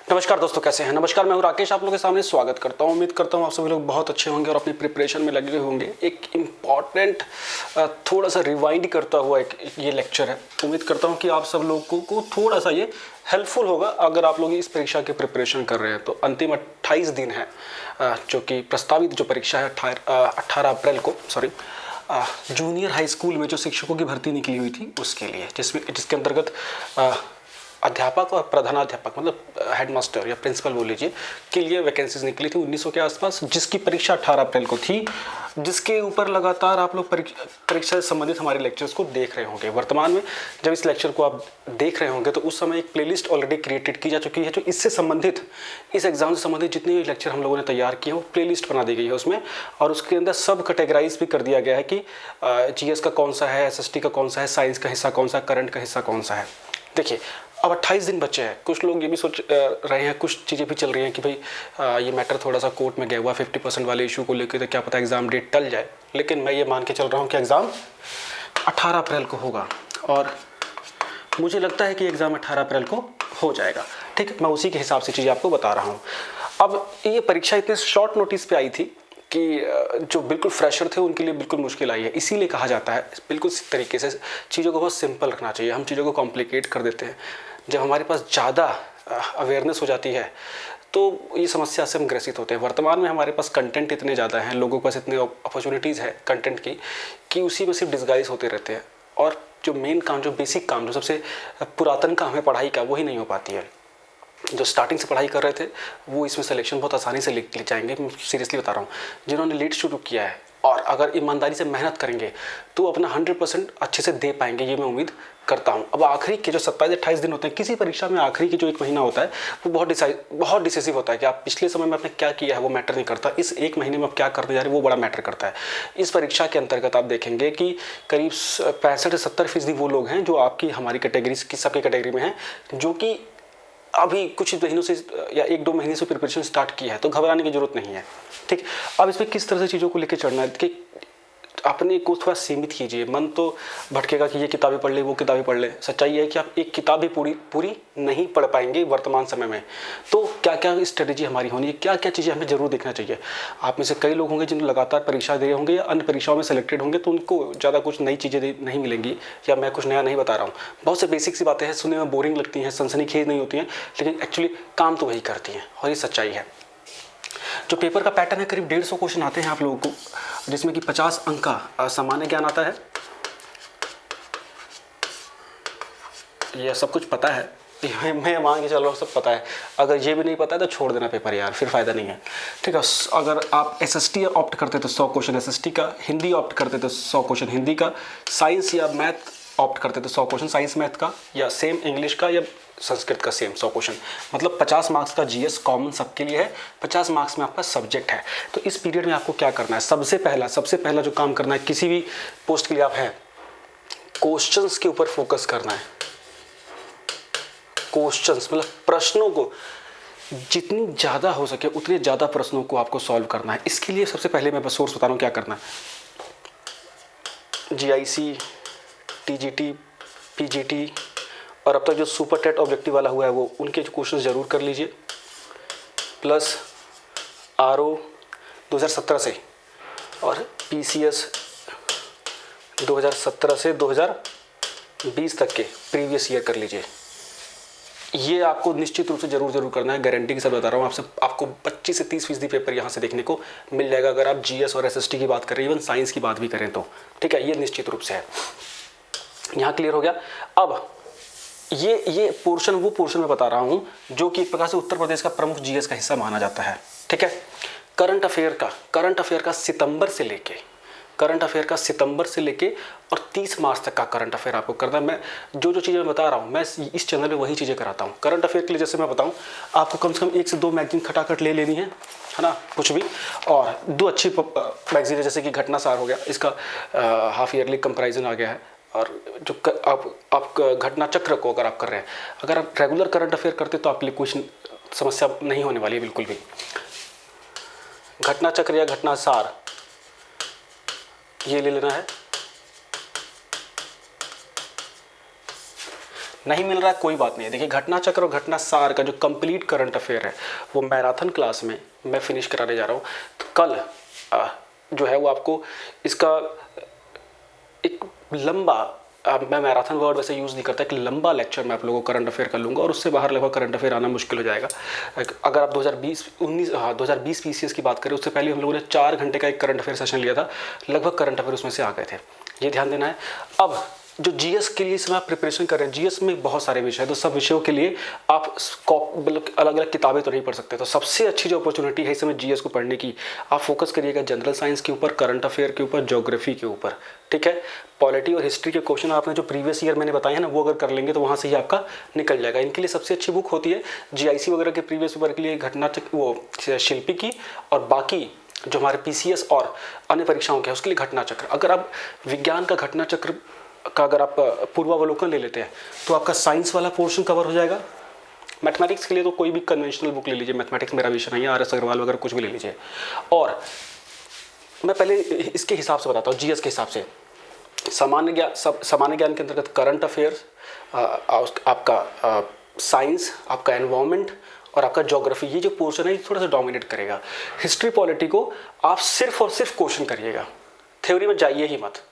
नमस्कार दोस्तों, कैसे हैं? नमस्कार, मैं हूं राकेश, आप लोगों के सामने स्वागत करता हूं। उम्मीद करता हूं आप सभी लोग बहुत अच्छे होंगे और अपनी प्रिपरेशन में लगे होंगे। एक इम्पॉर्टेंट थोड़ा सा रिवाइंड करता हुआ एक ये लेक्चर है। उम्मीद करता हूं कि आप सब लोगों को थोड़ा सा ये हेल्पफुल होगा अगर आप लोग इस परीक्षा की प्रिपरेशन कर रहे हैं। तो अंतिम 28 दिन है, जो कि प्रस्तावित जो परीक्षा है 18 अप्रैल को, जूनियर हाई स्कूल में जो शिक्षकों की भर्ती निकली हुई थी उसके लिए, जिसके अंतर्गत अध्यापक और प्रधानाध्यापक मतलब हेडमास्टर या प्रिंसिपल बोल लीजिए के लिए वैकेंसीज निकली थी 1900 के आसपास, जिसकी परीक्षा 18 अप्रैल को थी। जिसके ऊपर लगातार आप लोग परीक्षा से संबंधित हमारे लेक्चर्स को देख रहे होंगे। वर्तमान में जब इस लेक्चर को आप देख रहे होंगे तो उस समय एक प्लेलिस्ट ऑलरेडी क्रिएटेड की जा चुकी है, जो इससे संबंधित, इस एग्जाम से संबंधित जितने भी लेक्चर हम लोगों ने तैयार किए हैं वो प्लेलिस्ट बना दी गई है उसमें। और उसके अंदर सब कैटेगराइज भी कर दिया गया है कि जीएस का कौन सा है, एसएसटी का कौन सा है, साइंस का हिस्सा कौन सा है, करंट का हिस्सा कौन सा है। देखिए, अब 28 दिन बचे हैं। कुछ लोग ये भी सोच रहे हैं, कुछ चीज़ें भी चल रही हैं कि भाई ये मैटर थोड़ा सा कोर्ट में गया हुआ 50% वाले इशू को लेकर, तो क्या पता एग्ज़ाम डेट टल जाए। लेकिन मैं ये मान के चल रहा हूँ कि एग्ज़ाम 18 अप्रैल को होगा और मुझे लगता है कि एग्ज़ाम 18 अप्रैल को हो जाएगा। ठीक है, मैं उसी के हिसाब से चीज़ें आपको बता रहा हूँ। अब ये परीक्षा इतने शॉर्ट नोटिस पे आई थी कि जो बिल्कुल फ्रेशर थे उनके लिए बिल्कुल मुश्किल आई है। इसीलिए कहा जाता है बिल्कुल इस तरीके से चीज़ों को बहुत सिंपल रखना चाहिए। हम चीज़ों को कॉम्प्लिकेट कर देते हैं। जब हमारे पास ज़्यादा अवेयरनेस हो जाती है तो ये समस्या से हम ग्रसित होते हैं। वर्तमान में हमारे पास कंटेंट इतने ज़्यादा हैं, लोगों के पास इतनी अपॉर्चुनिटीज़ है कंटेंट की, कि उसी में सिर्फ डिस्गाइज होते रहते हैं और जो मेन काम, जो बेसिक काम, जो सबसे पुरातन काम है पढ़ाई का, वही नहीं हो पाती है। जो स्टार्टिंग से पढ़ाई कर रहे थे वो इसमें सिलेक्शन बहुत आसानी से ले जाएंगे। मैं सीरियसली बता रहा हूँ, जिन्होंने लेट शुरू किया है और अगर ईमानदारी से मेहनत करेंगे तो अपना 100% अच्छे से दे पाएंगे, ये मैं उम्मीद करता हूँ। अब आखिरी के जो 27-28 दिन होते हैं किसी परीक्षा में, आखिरी की जो एक महीना होता है वो बहुत डिसाइसिव होता है कि आप पिछले समय में आपने क्या किया है वो मैटर नहीं करता, इस एक महीने में आप क्या करने जा रहे हैं वो बड़ा मैटर करता है। इस परीक्षा के अंतर्गत आप देखेंगे कि करीब 65 से 70% वो लोग हैं जो आपकी हमारी कैटेगरी की, सबकी कैटेगरी में हैं, जो कि अभी कुछ महीनों से या 1-2 महीने से प्रिपरेशन स्टार्ट की है। तो घबराने की जरूरत नहीं है। ठीक, अब इसमें किस तरह से चीज़ों को लेकर चढ़ना है कि अपने को थोड़ा सीमित कीजिए। मन तो भटकेगा कि ये किताबें पढ़ ले, वो किताबें पढ़ ले। सच्चाई है कि आप एक किताब भी पूरी नहीं पढ़ पाएंगे वर्तमान समय में। तो क्या क्या स्ट्रेटेजी हमारी होनी है, क्या क्या चीज़ें हमें जरूर देखना चाहिए। आप में से कई लोग होंगे जिन्हें लगातार परीक्षा दे रहे होंगे या अन्य परीक्षाओं में सेलेक्टेड होंगे, तो उनको ज़्यादा कुछ नई चीज़ें नहीं मिलेंगी या मैं कुछ नया नहीं बता रहा हूँ। बहुत से बेसिक सी बातें हैं, सुनने में बोरिंग लगती हैं, सनसनीखेज नहीं होती हैं, लेकिन एक्चुअली काम तो वही करती हैं और ये सच्चाई है। जो पेपर का पैटर्न है, करीब 150 क्वेश्चन आते हैं आप लोगों को, जिसमें कि 50 अंक का सामान्य ज्ञान आता है। ये सब कुछ पता है, मैं मान के चल रहा हूँ सब पता है। अगर ये भी नहीं पता है तो छोड़ देना पेपर यार, फिर फ़ायदा नहीं है। ठीक है, अगर आप एसएसटी ऑप्ट करते तो 100 क्वेश्चन एसएसटी का, हिंदी ऑप्ट करते तो 100 क्वेश्चन हिंदी का, साइंस या मैथ ऑप्ट करते तो 100 क्वेश्चन साइंस मैथ का, या सेम इंग्लिश का या संस्कृत का सेम 100 क्वेश्चन। मतलब 50 मार्क्स का जीएस कॉमन सबके लिए है, 50 मार्क्स में आपका सब्जेक्ट है। तो इस पीरियड में आपको क्या करना है? सबसे पहला जो काम करना है, किसी भी पोस्ट के लिए आप हैं, क्वेश्चंस के ऊपर फोकस करना है। क्वेश्चंस मतलब प्रश्नों को जितनी ज़्यादा हो सके उतने ज़्यादा प्रश्नों को आपको सॉल्व करना है। इसके लिए सबसे पहले मैं बस सोर्स बता रहा हूँ क्या करना है। जीआईसी, टीजीटी, पीजीटी और अब तक जो सुपर टेट ऑब्जेक्टिव वाला हुआ है वो उनके जो क्वेश्चन ज़रूर कर लीजिए, प्लस आरओ 2017 से और पीसीएस 2017 से 2020 तक के प्रीवियस ईयर कर लीजिए। ये आपको निश्चित रूप से जरूर करना है, गारंटी के साथ बता रहा हूँ। आपको 25 से 30% पेपर यहाँ से देखने को मिल जाएगा अगर आप जीएस और एसएसटी की बात करें, इवन साइंस की बात भी करें तो। ठीक है, ये निश्चित रूप से है। यहाँ क्लियर हो गया। अब ये पोर्शन, वो पोर्शन मैं बता रहा हूँ जो कि एक प्रकार से उत्तर प्रदेश का प्रमुख जीएस का हिस्सा माना जाता है। ठीक है, करंट अफेयर का सितंबर से लेके और 30 मार्च तक का करंट अफेयर आपको करना है। मैं जो चीज़ें मैं बता रहा हूँ, मैं इस चैनल पे वही चीज़ें कराता हूँ। करंट अफेयर के लिए जैसे मैं बताऊँ, आपको कम से कम 1 से 2 मैगजीन खटाखट ले लेनी है ना, कुछ भी। और 2 अच्छी मैगजीन है, जैसे कि घटनासार हो गया, इसका हाफ ईयरली कंपैरिजन आ गया है। और जो आप घटना चक्र को अगर आप कर रहे हैं, अगर आप रेगुलर करंट अफेयर करते तो आपके लिए कुछ समस्या नहीं होने वाली है बिल्कुल भी। घटना चक्र या घटनासार ये ले लेना है। नहीं मिल रहा है कोई बात नहीं है। देखिए घटना चक्र और घटना सार का जो कंप्लीट करंट अफेयर है वो मैराथन क्लास में मैं फिनिश कराने जा रहा हूँ। तो कल जो है वो आपको इसका एक लंबा मैं मैराथन वर्ड वैसे यूज़ नहीं करता, एक लंबा लेक्चर मैं आप लोगों को करंट अफेयर कर लूँगा और उससे बाहर लगभग करंट अफेयर आना मुश्किल हो जाएगा। अगर आप 2020 पीसीएस की बात करें उससे पहले हम लोगों ने 4 घंटे का एक करंट अफेयर सेशन लिया था, लगभग करंट अफेयर उसमें से आ गए थे, ये ध्यान देना है। अब जो जीएस के लिए इसमें आप प्रिपरेशन कर रहे हैं, जीएस में बहुत सारे विषय हैं, तो सब विषयों के लिए आप अलग अलग किताबें तो नहीं पढ़ सकते। तो सबसे अच्छी जो अपॉर्चुनिटी है इस समय जीएस को पढ़ने की, आप फोकस करिएगा जनरल साइंस के ऊपर, करंट अफेयर के ऊपर, ज्योग्राफी के ऊपर, ठीक है। पॉलिटी और हिस्ट्री के क्वेश्चन आपने जो प्रीवियस ईयर मैंने बताए हैं ना, वो अगर कर लेंगे तो वहाँ से ही आपका निकल जाएगा। इनके लिए सबसे अच्छी बुक होती है जीआईसी वगैरह के प्रीवियस पेपर के लिए घटना वो शिल्पी की, और बाकी जो हमारे पीसीएस और अन्य परीक्षाओं के हैं उसके लिए घटना चक्र। अगर आप विज्ञान का घटना चक्र का अगर आप पूर्वावलोकन ले लेते हैं तो आपका साइंस वाला पोर्शन कवर हो जाएगा। मैथमेटिक्स के लिए तो कोई भी कन्वेंशनल बुक ले लीजिए, मैथमेटिक्स मेरा विषय नहीं है, आर.एस. अग्रवाल वगैरह कुछ भी ले लीजिए। और मैं पहले इसके हिसाब से बताता हूँ, जीएस के हिसाब से सामान्य ज्ञान के अंतर्गत करंट अफेयर्स, आपका साइंस, आपका एनवायरनमेंट और आपका ज्योग्राफी, ये जो पोर्शन है ये थोड़ा सा डोमिनेट करेगा। हिस्ट्री पॉलिटी को आप सिर्फ और सिर्फ क्वेश्चन करिएगा, थ्योरी में जाइए ही मत,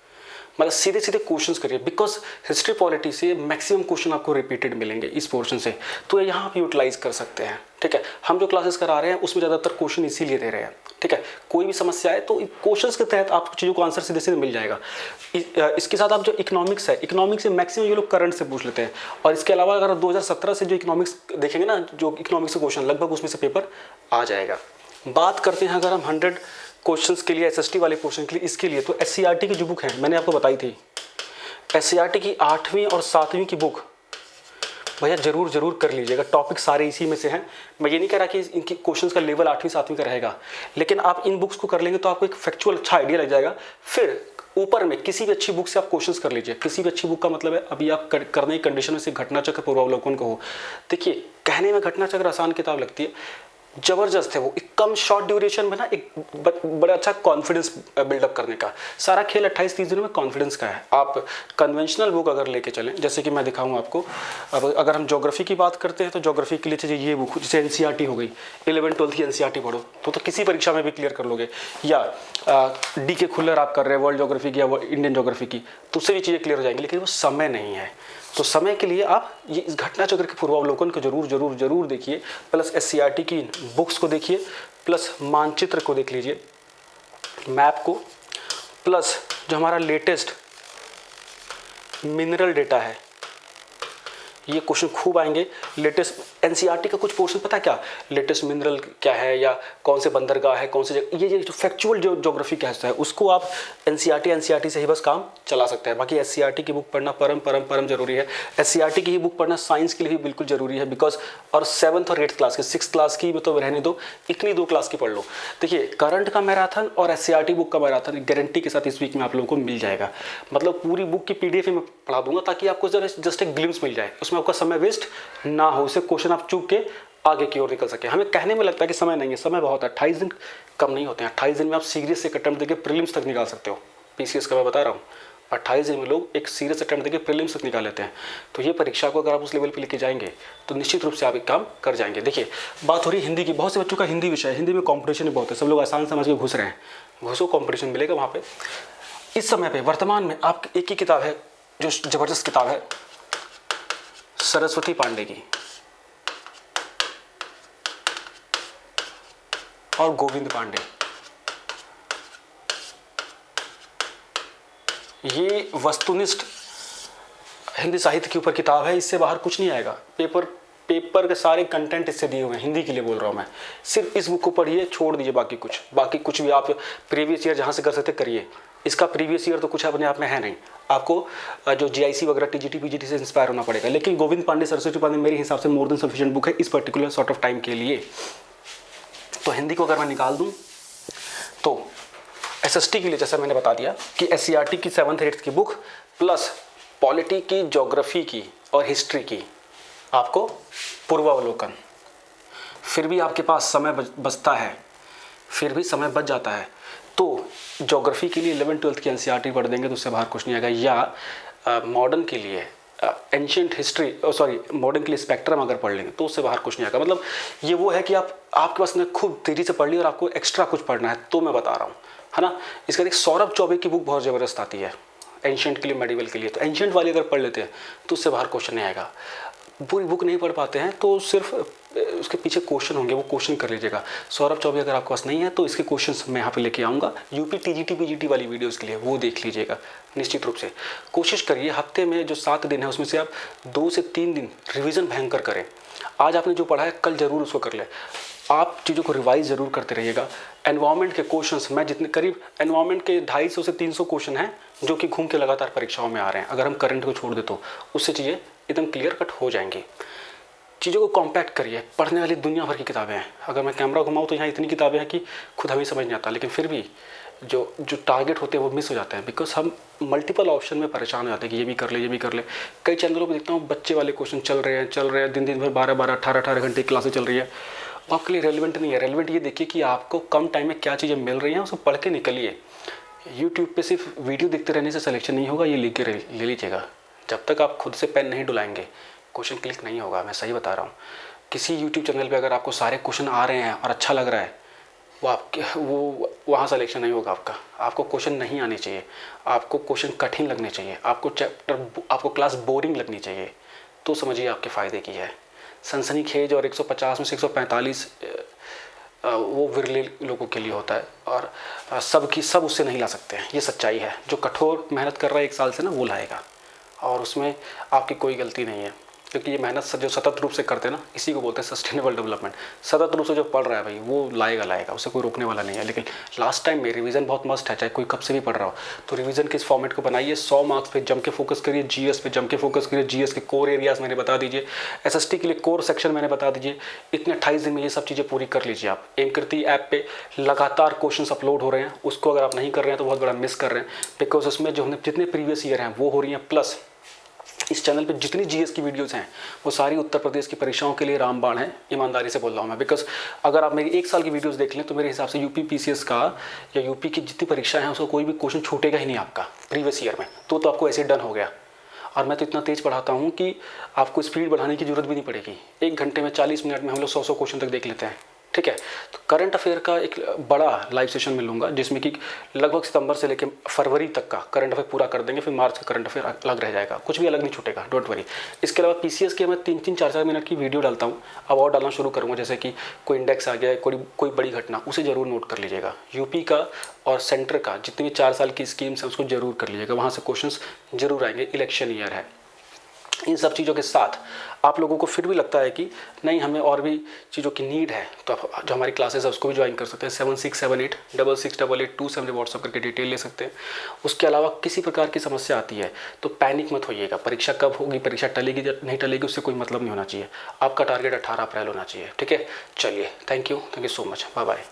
मतलब सीधे सीधे क्वेश्चंस करिए, बिकॉज हिस्ट्री पॉलिटी से मैक्सिमम क्वेश्चन आपको रिपीटेड मिलेंगे इस पोर्शन से, तो यहाँ आप यूटिलाइज कर सकते हैं, ठीक है। हम जो क्लासेस करा रहे हैं उसमें ज़्यादातर क्वेश्चन इसीलिए दे रहे हैं, ठीक है। कोई भी समस्या है तो क्वेश्चंस के तहत आपको चीज़ों को आंसर सीधे सीधे मिल जाएगा। इसके साथ आप जो इकोनॉमिक्स है, इकोनॉमिक्स से मैक्सिमम ये लोग करंट से पूछ लेते हैं, और इसके अलावा अगर 2017 से जो इकोनॉमिक्स देखेंगे ना, जो इकोनॉमिक्स का क्वेश्चन लगभग उसमें से पेपर आ जाएगा। बात करते हैं अगर हम 100 क्वेश्चंस के लिए एसएसटी वाले पोर्शन के लिए, इसके लिए तो एससीईआरटी की जो बुक है मैंने आपको बताई थी, एससीईआरटी की 8वीं और 7वीं की बुक भैया जरूर कर लीजिएगा। टॉपिक सारे इसी में से हैं, मैं ये नहीं कह रहा कि इनकी क्वेश्चंस का लेवल 8वीं 7वीं का रहेगा, लेकिन आप इन बुक्स को कर लेंगे तो आपको एक फैक्चुअल अच्छा आइडिया लग जाएगा। फिर ऊपर में किसी भी अच्छी बुक से आप क्वेश्चंस कर लीजिए। किसी भी अच्छी बुक का मतलब है अभी आप करने की कंडीशन में सिर्फ घटना चक्र पूर्वावलोकन को हो। देखिए कहने में घटना चक्र आसान किताब लगती है, जबरदस्त है वो, एक कम शॉर्ट ड्यूरेशन में ना एक बड़ा अच्छा कॉन्फिडेंस बिल्डअप करने का। सारा खेल 28-30 दिनों में कॉन्फिडेंस का है। आप कन्वेंशनल बुक अगर लेके चलें, जैसे कि मैं दिखाऊं आपको, अब अगर हम ज्योग्राफी की बात करते हैं तो ज्योग्राफी के लिए चाहिए ये बुक, जैसे एनसीईआरटी हो गई, 11-12 की एनसीईआरटी पढ़ो तो किसी परीक्षा में भी क्लियर कर लोगे। या डी के खुल्लर आप कर रहे हैं वर्ल्ड ज्योग्राफी की या इंडियन ज्योग्राफी की, तो उससे भी चीज़ें क्लियर हो जाएंगी, लेकिन वो समय नहीं है। तो समय के लिए आप ये इस घटना चक्र के पूर्वावलोकन को जरूर देखिए, प्लस एससीईआरटी की बुक्स को देखिए, प्लस मानचित्र को देख लीजिए, मैप को, प्लस जो हमारा लेटेस्ट मिनरल डेटा है, ये क्वेश्चन खूब आएंगे। लेटेस्ट एनसीईआरटी का कुछ पोर्शन पता है क्या, लेटेस्ट मिनरल क्या है या कौन से बंदरगाह है, कौन से ये जो फैक्चुअल जो ज्योग्राफी का हिस्सा है उसको आप एनसीईआरटी से ही बस काम चला सकते हैं। बाकी एससीईआरटी की बुक पढ़ना परम जरूरी है। एससीईआरटी की ही बुक पढ़ना साइंस के लिए भी बिल्कुल जरूरी है, बिकॉज और 7th और 8th क्लास की, 6th क्लास की मतलब रहने दो, इतनी 2 क्लास की पढ़ लो। देखिए करंट का मैराथन और एससीईआरटी बुक का मैराथन गारंटी के साथ इस वीक में आप लोगों को मिल जाएगा। मतलब पूरी बुक की पीडीएफ में पढ़ा दूंगा ताकि आपको जस्ट एक ग्लिम्स मिल जाए, उसमें आपका समय वेस्ट ना हो, उसे क्वेश्चन आप चूक के आगे की ओर निकल सके। हमें कहने में लगता है कि समय नहीं है, समय बहुत है, 28 दिन कम नहीं होते हैं। 28 दिन में आप सीरियस एक अटेम्प्ट देके प्रीलिम्स तक निकाल सकते हो। पीसीएस का मैं बता रहा हूँ, 28 दिन में लोग एक सीरियस अटेम्प्ट देके प्रीलिम्स तक निकाल लेते हैं। तो ये परीक्षा को अगर आप उस लेवल पे लेके जाएंगे तो निश्चित रूप से आप एक काम कर जाएंगे। देखिए बात हो रही है हिंदी की, बहुत से बच्चों का हिंदी विषय है, हिंदी में कॉम्पिटिशन भी बहुत है, सब लोग आसान समझ के घुस रहे हैं, घुसो कॉम्पिटिशन मिलेगा वहाँ पे। इस समय पे वर्तमान में आप एक ही किताब है जो जबरदस्त किताब है, सरस्वती पांडे की और गोविंद पांडे, ये वस्तुनिष्ठ हिंदी साहित्य के ऊपर किताब है, इससे बाहर कुछ नहीं आएगा। पेपर के सारे कंटेंट इससे दिए हुए हैं, हिंदी के लिए बोल रहा हूँ मैं। सिर्फ इस बुक को पढ़िए, छोड़ दीजिए बाकी कुछ भी आप प्रीवियस ईयर जहाँ से कर सकते करिए। इसका प्रीवियस ईयर तो कुछ अपने आप में है नहीं, आपको जो जीआईसी वगैरह टीजीटी पीजीटी से इंस्पायर होना पड़ेगा। लेकिन गोविंद पांडे सरस्वती पांडे मेरे हिसाब से मोर देन सफिशिएंट बुक है इस पर्टिकुलर सॉर्ट ऑफ टाइम के लिए। तो हिंदी को अगर मैं निकाल दूँ तो एसएसटी के लिए जैसा मैंने बता दिया कि एससीईआरटी की 7th 8th की बुक प्लस पॉलिटी की, ज्योग्राफी की और हिस्ट्री की आपको पूर्वावलोकन। फिर भी आपके पास समय बचता है, फिर भी समय बच जाता है तो ज्योग्राफी के लिए 11th 12th की एनसीईआरटी पढ़ देंगे तो उससे बाहर कुछ नहीं आएगा। या मॉडर्न के लिए एंशियंट हिस्ट्री सॉरी मॉडर्न के लिए स्पेक्ट्रम अगर पढ़ लेंगे तो उससे बाहर कुछ नहीं आएगा। मतलब ये वो है कि आपके पास ने खूब तेज़ी से पढ़ लिया और आपको एक्स्ट्रा कुछ पढ़ना है तो मैं बता रहा हूँ, है ना। इसका एक सौरभ चौबे की बुक बहुत ज़बरदस्त आती है एंशियंट के लिए, मेडिवल के लिए। तो एंशियंट वाली अगर पढ़ लेते हैं तो उससे बाहर क्वेश्चन नहीं आएगा। पूरी बुक नहीं पढ़ पाते हैं तो सिर्फ उसके पीछे क्वेश्चन होंगे, वो क्वेश्चन कर लीजिएगा। सौरभ चौबे अगर आपके पास नहीं है तो इसके क्वेश्चंस मैं यहाँ पे लेके आऊँगा यूपी टीजीटी पीजीटी वाली वीडियोस के लिए, वो देख लीजिएगा निश्चित रूप से। कोशिश करिए हफ्ते में जो 7 दिन है उसमें से आप 2 से 3 दिन रिविज़न भयंकर करें। आज आपने जो पढ़ा है कल ज़रूर उसको कर लें। आप चीज़ों को रिवाइज ज़रूर करते रहिएगा। एनवायरनमेंट के क्वेश्चंस मैं जितने करीब एनवायरनमेंट के 250 से 300 क्वेश्चन हैं जो कि घूम के लगातार परीक्षाओं में आ रहे हैं। अगर हम करंट को छोड़ दे तो उससे चीज़ें एकदम क्लियर कट हो जाएंगी। चीज़ों को कॉम्पैक्ट करिए। पढ़ने वाली दुनिया भर की किताबें हैं। अगर मैं कैमरा घुमाऊँ तो यहाँ इतनी किताबें हैं कि खुद हमें समझ नहीं आता, लेकिन फिर भी जो टारगेट होते हैं वो मिस हो जाते हैं बिकॉज हम मल्टीपल ऑप्शन में परेशान हो जाते हैं कि ये भी कर ले ये भी कर ले। कई चैनलों पर देखता हूँ बच्चे वाले क्वेश्चन चल रहे हैं दिन भर 12-12 18-18 घंटे क्लासें चल रही है। वो आपके लिए रेलिवेंट नहीं है। रेलिवेंट ये देखिए कि आपको कम टाइम में क्या चीज़ें मिल रही हैं, उसको पढ़ के निकलिए। यूट्यूब पे सिर्फ वीडियो देखते रहने से सिलेक्शन नहीं होगा, ये लिख के ले लीजिएगा। जब तक आप खुद से पेन नहीं डुलाएंगे क्वेश्चन क्लिक नहीं होगा। मैं सही बता रहा हूँ। किसी यूट्यूब चैनल पे अगर आपको सारे क्वेश्चन आ रहे हैं और अच्छा लग रहा है वो वहाँ सिलेक्शन नहीं होगा आपका। आपको क्वेश्चन नहीं आने चाहिए, आपको क्वेश्चन कठिन लगने चाहिए, आपको क्लास बोरिंग लगनी चाहिए, तो समझिए आपके फ़ायदे की है। सनसनीखेज और 150 में से 145 वो विरले लोगों के लिए होता है और सब उससे नहीं ला सकते हैं। ये सच्चाई है। जो कठोर मेहनत कर रहा है 1 साल से ना वो लाएगा और उसमें आपकी कोई गलती नहीं है, क्योंकि ये मेहनत जो सतत रूप से करते हैं ना इसी को बोलते हैं सस्टेनेबल डेवलपमेंट। सतत रूप से जो पढ़ रहा है भाई वो लाएगा, उसे कोई रोकने वाला नहीं है। लेकिन लास्ट टाइम में रिवीजन बहुत मस्ट है, चाहे कोई कब से भी पढ़ रहा हो। तो रिवीजन के इस फॉर्मेट को बनाइए। 100 मार्क्स पे जम के फोकस करिए, जीएस पे जम के फोकस करिए। जीएस के कोर एरियाज मैंने बता दीजिए, एसएसटी के लिए कोर सेक्शन मैंने बता दीजिए। इतने 28 दिन में ये सब चीज़ें पूरी कर लीजिए आप। एमकृति ऐप पे लगातार क्वेश्चन अपलोड हो रहे हैं, उसको अगर आप नहीं कर रहे हैं तो बहुत बड़ा मिस कर रहे हैं। बिकॉज उसमें जो हमने जितने प्रीवियस ईयर हैं वो हो रही हैं, प्लस इस चैनल पे जितनी जीएस की वीडियोस हैं वो सारी उत्तर प्रदेश की परीक्षाओं के लिए रामबाण है। ईमानदारी से बोल रहा हूँ मैं, बिकॉज अगर आप मेरी 1 साल की वीडियोस देख लें तो मेरे हिसाब से यूपी पीसीएस का या यूपी की जितनी परीक्षाएं हैं उसको कोई भी क्वेश्चन छूटेगा ही नहीं आपका प्रीवियस ईयर में। तो आपको ऐसे डन हो गया। और मैं तो इतना तेज़ पढ़ाता हूँ कि आपको स्पीड बढ़ाने की जरूरत भी नहीं पड़ेगी। 1 घंटे में 40 मिनट में हम लोग 100 क्वेश्चन तक देख लेते हैं। ठीक है। तो करंट अफेयर का एक बड़ा लाइव सेशन में लूँगा जिसमें कि लगभग सितंबर से लेकर फरवरी तक का करंट अफेयर पूरा कर देंगे। फिर मार्च का करंट अफेयर अलग रह जाएगा, कुछ भी अलग नहीं छूटेगा, डोंट वरी। इसके अलावा पीसीएस के मैं 3-3 4-4 मिनट की वीडियो डालता हूँ, अब और डालना शुरू करूँगा। जैसे कि कोई इंडेक्स आ गया, कोई बड़ी घटना, उसे ज़रूर नोट कर लीजिएगा। यूपी का और सेंटर का जितनी भी 4 साल की स्कीम्स हैं उसको ज़रूर कर लीजिएगा, वहाँ से क्वेश्चन ज़रूर आएंगे। इलेक्शन ईयर है। इन सब चीज़ों के साथ आप लोगों को फिर भी लगता है कि नहीं हमें और भी चीज़ों की नीड है, तो आप जो हमारी क्लासेस है उसको भी ज्वाइन कर सकते हैं। 7678668827 मुझे व्हाट्सअप करके डिटेल ले सकते हैं। उसके अलावा किसी प्रकार की समस्या आती है तो पैनिक मत होइएगा। परीक्षा कब होगी, परीक्षा टलेगी या नहीं टलेगी, उससे कोई मतलब नहीं होना चाहिए। आपका टारगेट 18 अप्रैल होना चाहिए। ठीक है, चलिए, thank you so much, bye bye.